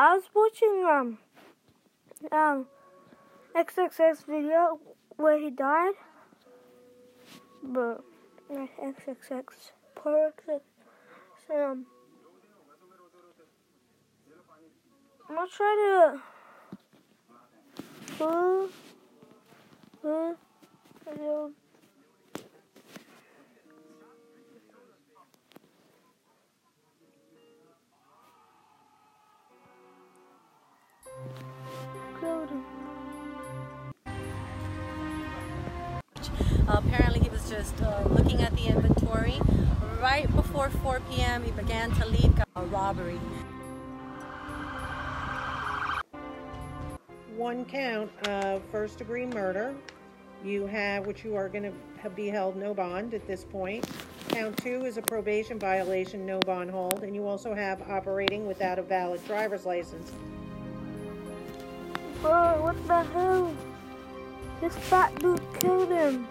I was watching XXX video where he died, but XXX, poor XXX. I'm gonna try to Apparently he was just looking at the inventory. Right before 4 p.m. he began to lead a robbery. One count of first-degree murder. You have, which you are going to be held no bond at this point. Count 2 is a probation violation, no bond hold, and you also have operating without a valid driver's license. Bro, what the hell? This fat dude killed him.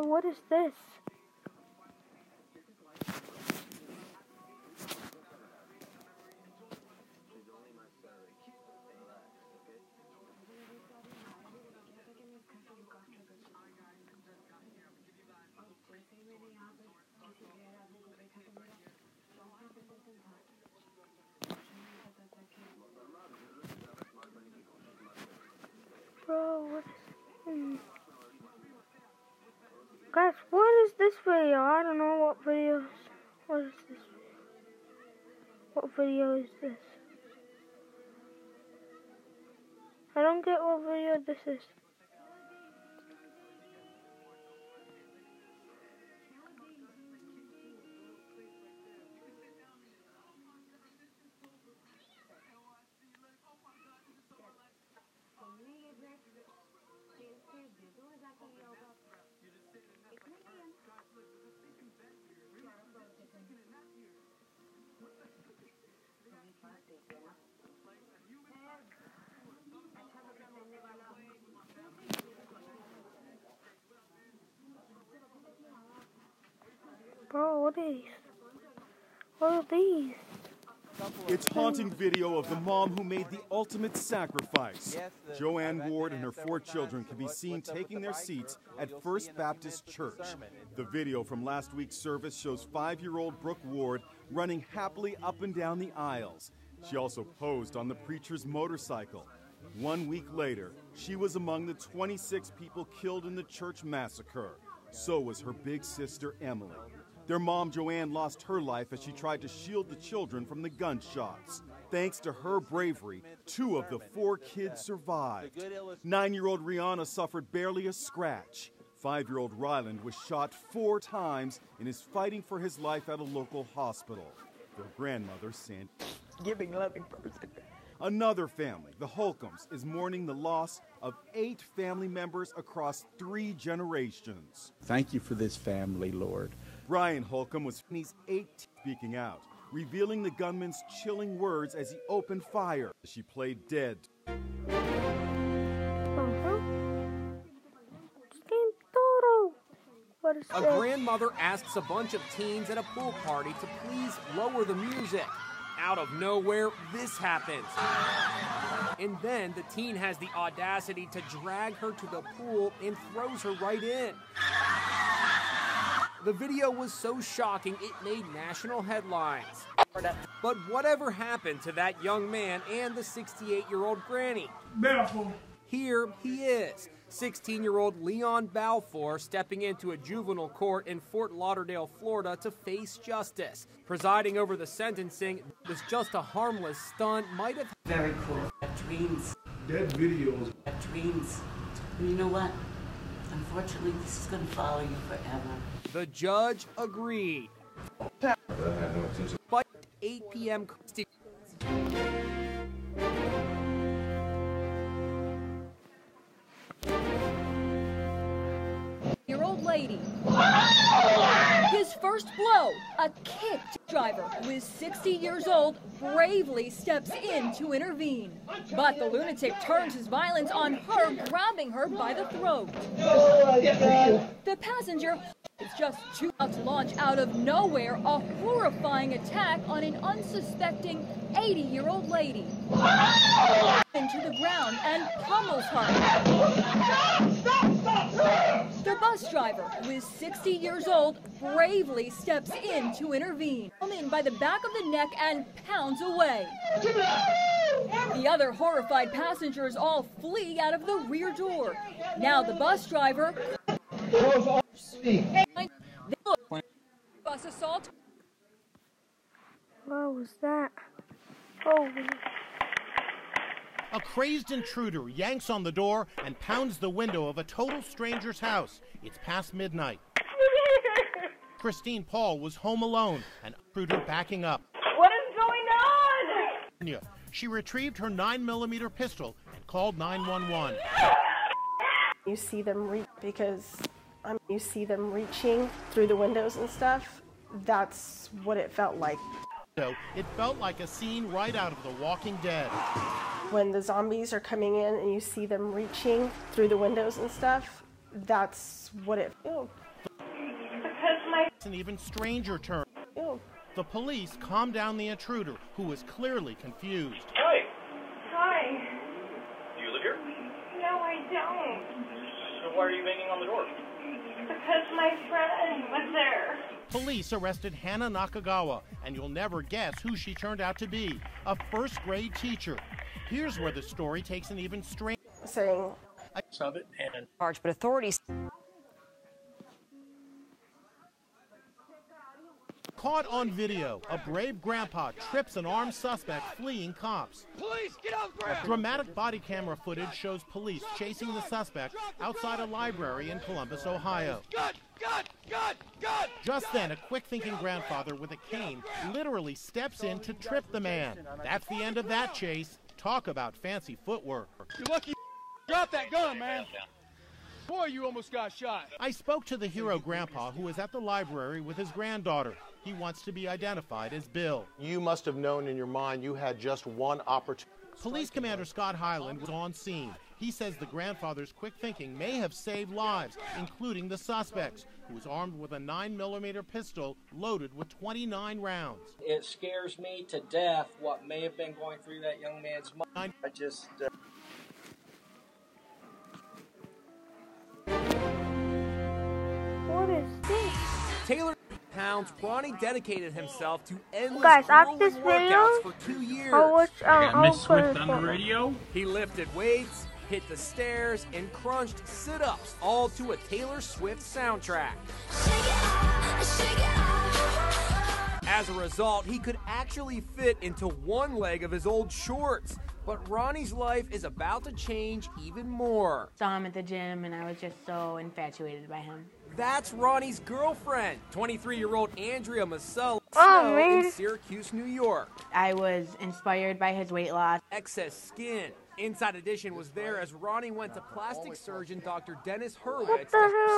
What is this? Bro, what is Guys, what is this video? I don't know what video. What is this? What video is this? I don't get what video this is. Bro, what are these? What are these? It's haunting video of the mom who made the ultimate sacrifice. Joanne Ward and her 4 children can be seen taking their seats at First Baptist Church. The video from last week's service shows 5-year-old Brooke Ward running happily up and down the aisles. She also posed on the preacher's motorcycle. 1 week later, she was among the 26 people killed in the church massacre. So was her big sister, Emily. Their mom, Joanne, lost her life as she tried to shield the children from the gunshots. Thanks to her bravery, 2 of the 4 kids survived. 9-year-old Rihanna suffered barely a scratch. 5-year-old Ryland was shot 4 times and is fighting for his life at a local hospital. Their grandmother, Sandy, giving loving person. Another family, the Holcombs, is mourning the loss of 8 family members across 3 generations. Thank you for this family, Lord. Brian Holcomb was 18, speaking out, revealing the gunman's chilling words as he opened fire. She played dead. A grandmother asks a bunch of teens at a pool party to please lower the music. Out of nowhere, this happens. And then the teen has the audacity to drag her to the pool and throws her right in. The video was so shocking it made national headlines. But whatever happened to that young man and the 68-year-old granny? Here he is, 16-year-old Leon Balfour stepping into a juvenile court in Fort Lauderdale, Florida to face justice. Presiding over the sentencing was just a harmless stunt, might have... Very cool. Dreams. That videos. Dreams. And you know what? Unfortunately, this is going to follow you forever. The judge agreed. By 8 p.m. Your old lady. His first blow, a kick. driver, who is 60 years old, bravely steps in to intervene. But the lunatic turns his violence on her, grabbing her by the throat. The passenger is just too about to launch out of nowhere a horrifying attack on an unsuspecting 80-year-old lady. Into the ground and pummels her. The bus driver, who is 60 years old, bravely steps in to intervene. Come in by the back of the neck and pounds away. The other horrified passengers all flee out of the rear door. Now the bus driver... Bus assault. What was that? Oh. A crazed intruder yanks on the door and pounds the window of a total stranger's house. It's past midnight. Christine Paul was home alone, an intruder backing up. What is going on? She retrieved her 9mm pistol and called 911. You see them you see them reaching through the windows and stuff. That's what it felt like. So it felt like a scene right out of The Walking Dead. When the zombies are coming in and you see them reaching through the windows and stuff, that's what it feels. An even stranger turn. The police calmed down the intruder, who was clearly confused. Hi. Hi. Do you live here? No, I don't. So why are you banging on the door? Because my friend was there. Police arrested Hannah Nakagawa, and you'll never guess who she turned out to be, a first-grade teacher. Here's where the story takes an even stranger saying of it and charge, but authorities caught on video. A brave grandpa trips an armed suspect fleeing cops. Police, get off the ground! Dramatic body camera footage shows police chasing the suspect outside a library in Columbus, Ohio. God! Just then, a quick-thinking grandfather with a cane literally steps in to trip the man. That's the end of that chase. Talk about fancy footwork. You're lucky. Drop that gun, man. Boy, you almost got shot. I spoke to the hero grandpa who was at the library with his granddaughter. He wants to be identified as Bill. You must have known in your mind you had just one opportunity. Police Commander Scott Hyland was on scene. He says the grandfather's quick thinking may have saved lives, including the suspect's, who was armed with a 9mm pistol loaded with 29 rounds. It scares me to death what may have been going through that young man's mind. I just... What is this? Taylor Pounds, Ronnie dedicated himself to endless after this video, workouts for 2 years. Miss Swift on the radio. He lifted weights, hit the stairs, and crunched sit-ups, all to a Taylor Swift soundtrack. As a result, he could actually fit into one leg of his old shorts. But Ronnie's life is about to change even more. Saw him at the gym, and I was just so infatuated by him. That's Ronnie's girlfriend, 23-year-old Andrea Masella in Syracuse, New York. I was inspired by his weight loss. Excess skin. Inside Edition was there as Ronnie went to plastic surgeon Dr. Dennis Hurwitz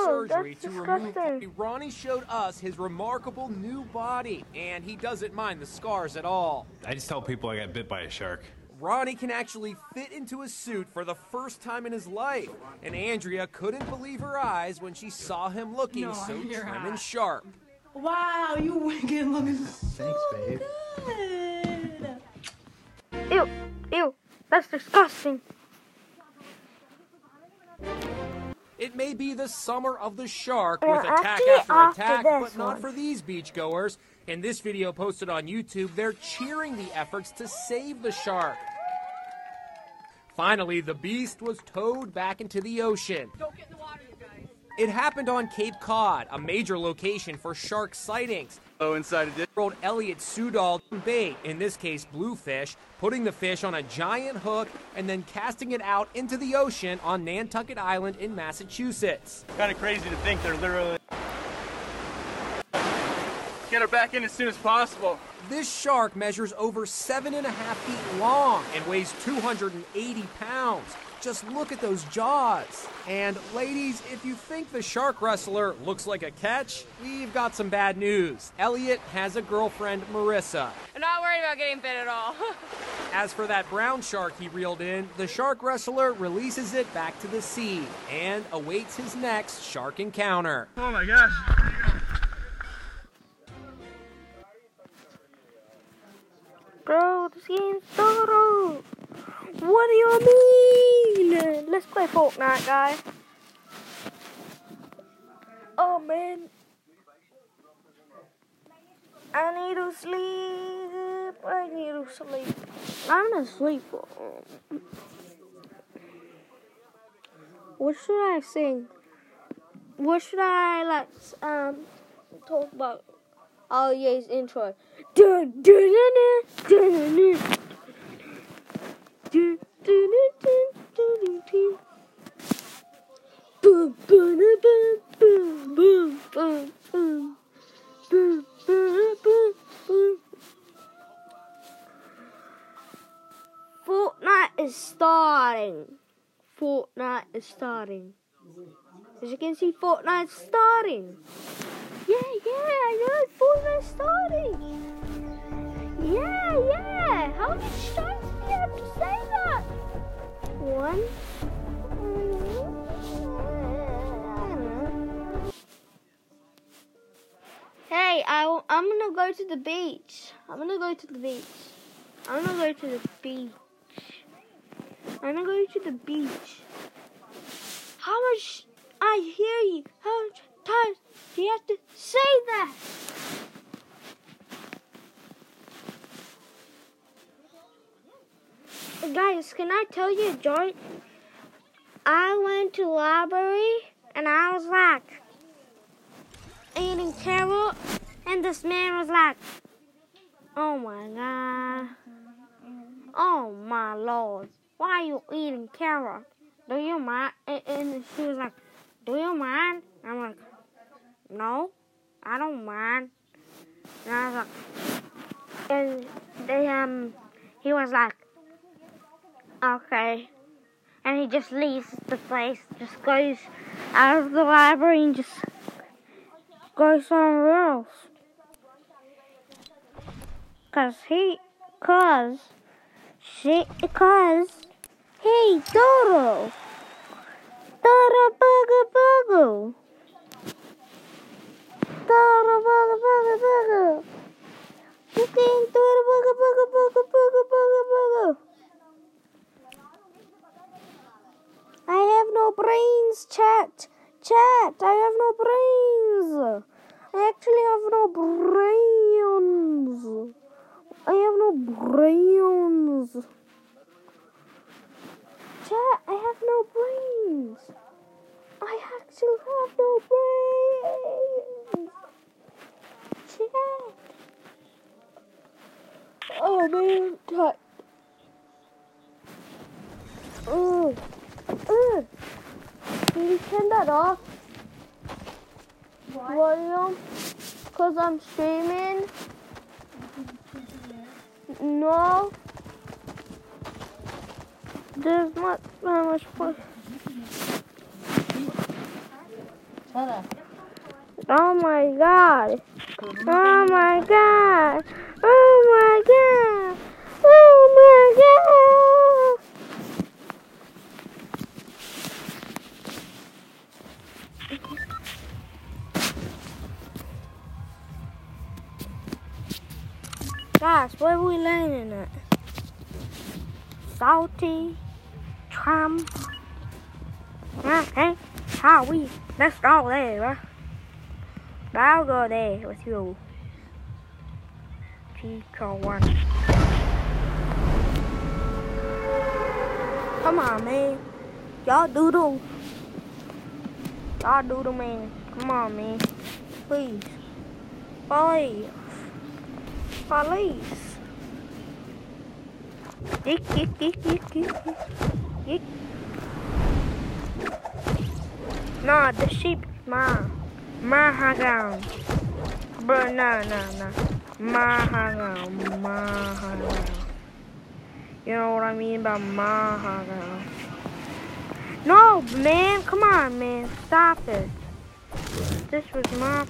surgery to remove. Ronnie showed us his remarkable new body, and he doesn't mind the scars at all. I just tell people I got bit by a shark. Ronnie can actually fit into a suit for the first time in his life, and Andrea couldn't believe her eyes when she saw him looking so trim and sharp. Wow, you wicked looking Thanks, babe. good. Ew, that's disgusting. It may be the summer of the shark with attack after attack, but not for these beachgoers. In this video posted on YouTube, they're cheering the efforts to save the shark. Finally, the beast was towed back into the ocean. Don't get in the water, you guys. It happened on Cape Cod, a major location for shark sightings. Inside of it. Elliot Sudol bait, in this case bluefish, putting the fish on a giant hook and then casting it out into the ocean on Nantucket Island in Massachusetts. Kind of crazy to think they're literally Get her back in as soon as possible. This shark measures over 7.5 feet long and weighs 280 pounds. Just look at those jaws. And ladies, if you think the shark wrestler looks like a catch, we've got some bad news. Elliot has a girlfriend, Marissa. I'm not worried about getting bit at all. As for that brown shark he reeled in, the shark wrestler releases it back to the sea and awaits his next shark encounter. Oh my gosh. Bro, this game's thorough. What do you mean? Let's play Fortnite, guys. Oh man, I need to sleep. I need to sleep. I'm gonna sleep. What should I sing? What should I talk about? Oh yes, intro. Dun dun dun dun dun dun. Boom, boom, boom, boom, boom, boom, boom, boom, boom, boom, boom. Fortnite is starting. Fortnite is starting. As you can see, Fortnite's starting. Yeah, I know Fortnite's starting. Yeah. How many times do you have to say that? One. Hey, I'm gonna go to the beach. I'm gonna go to the beach. How much? I hear you. How much times do you have to say that? Guys, can I tell you a joke? I went to the library and I was like eating carrot, and this man was like, "Oh my God, oh my Lord, why are you eating carrot? Do you mind?" And she was like, "Do you mind?" I'm like, "No, I don't mind." And I was like, and he was like, "Okay." And he just leaves the place, just goes out of the library and just goes somewhere else. Hey, Dodo! Dodo bugger bugger! Dodo bugger bugger bugger! You think Dodo bugger bugger bugger bugger bugger bugger? I have no brains, chat. I have no brains. I actually have no brains. Chat, I have no brains. I actually have no brains. Chat. Oh man, chat. Can you turn that off? Volume? Because I'm streaming? No. There's not that much fun. Oh my God. Oh my God. Oh my God. Oh my God. Guys, where are we landing at? Salty, Trump. Okay, let's go there, bro. I'll go there with you. G1. Come on, man. Y'all doodle, man. Come on, man. Please. Police. No, the sheep, ma hang on. Bro, no. Mahalo. You know what I mean by mahalo. No, man, come on, man. Stop it. This was my...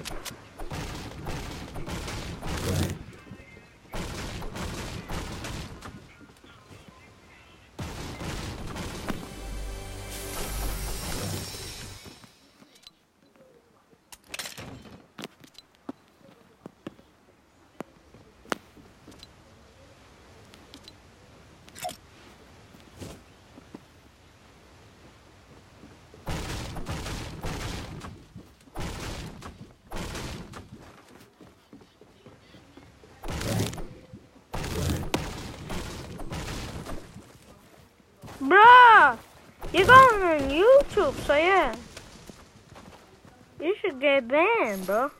Bruh, you're going on YouTube, so yeah. You should get banned, bro.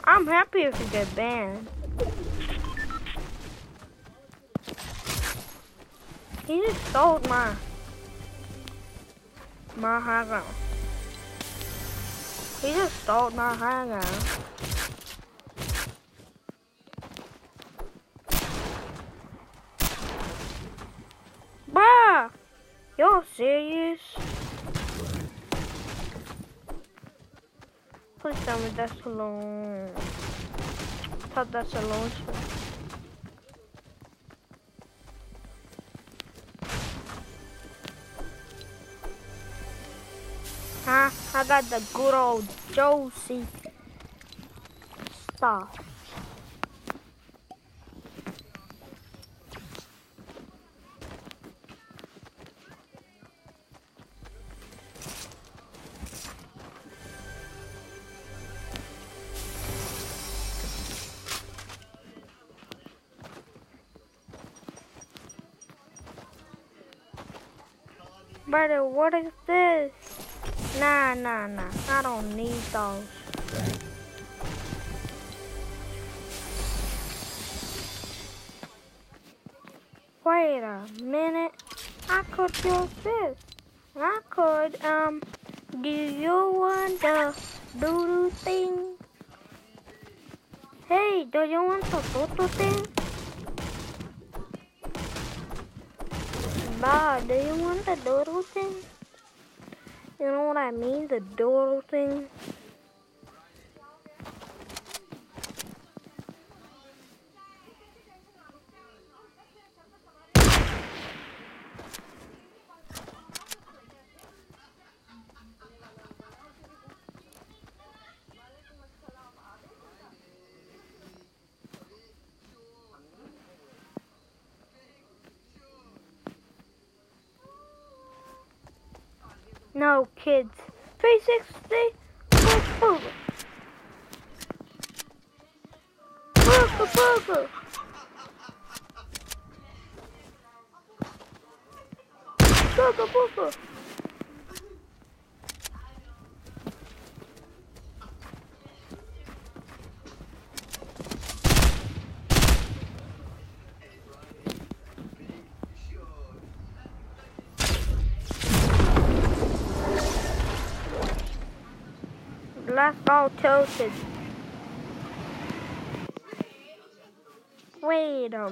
I'm happy if you get banned. He just stole my hangout. He just stole my hangout. Bruh! You're serious? Please tell me that's alone. I thought that's alone. Huh? I got the good old Josie stuff. Brother, what is this? Nah. I don't need those. Wait a minute. I could use this. I could, do you want the doodle thing? Hey, do you want the doodle thing? Bah, do you want the doodle thing? You know what I mean? The doodle thing. No, kids. 360. Booga. Booga. Booga. Let's go tilted. Wait a